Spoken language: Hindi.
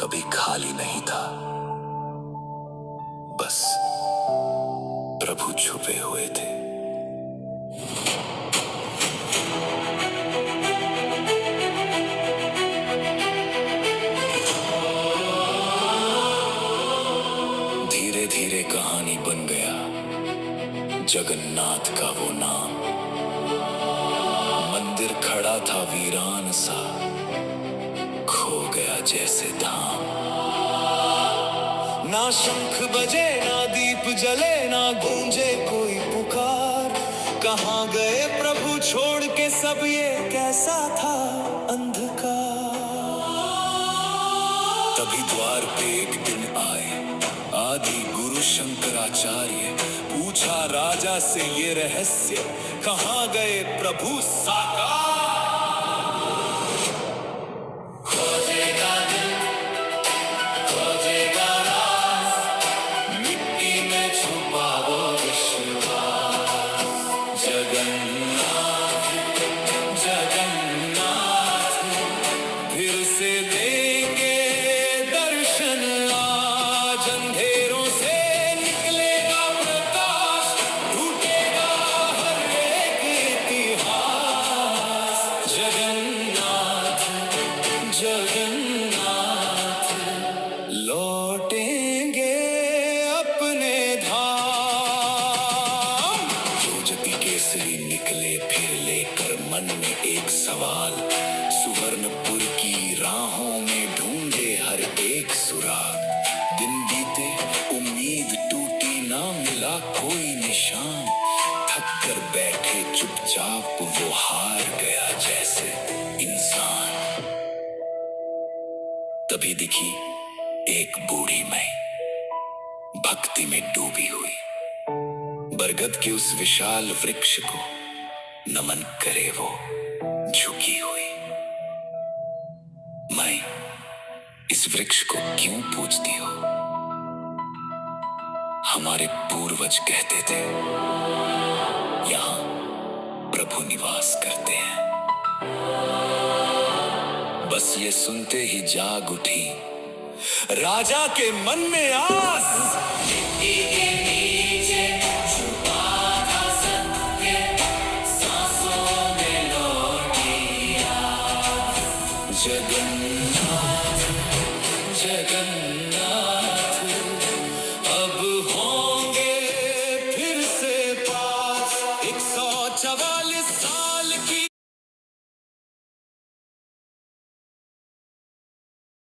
कभी खाली नहीं था, बस प्रभु छुपे हुए थे। धीरे धीरे कहानी बन गया जगन्नाथ का वो नाम। मंदिर खड़ा था वीरान सा, खो गया जैसे धाम। ना शंख बजे, ना दीप जले, ना गूंजे कोई पुकार। कहाँ गए प्रभु छोड़ के सब, ये कैसा था अंधकार। तभी द्वार पे एक दिन आए आदि गुरु शंकराचार्य। पूछा राजा से ये रहस्य, कहाँ गए प्रभु साकार। खोजेगा दिल, खोजेगा राज, मिट्टी में छुपा वो विश्वास। जगन्नाथ, जगन्नाथ, फिर से देंगे दर्शन आज। अंधेरों से निकलेगा प्रकाश, टूटेगा हर एक इतिहास। जगन्नाथ, जगन्नाथ, लौटेंगे अपने धाम। जोजती केसरी निकले फिर लेकर मन में एक सवाल। सुवर्णपुर की राहों में ढूंढे हर एक सुराग। दिन बीते उम्मीद टूटी, ना मिला कोई निशान। थक कर बैठे चुपचाप, वो हार गया जैसे इंसान। तभी दिखी एक बूढ़ी माई भक्ति में डूबी हुई। बरगद के उस विशाल वृक्ष को नमन करे वो झुकी हुई। माई, इस वृक्ष को क्यों पूजती हो? हमारे पूर्वज कहते थे यहां प्रभु निवास करते हैं। बस ये सुनते ही जाग उठी राजा के मन में आस। मिट्टी के नीचे छुपा था सत्य, सांसों में लौटी आस। जगन्नाथ, जगन्नाथ,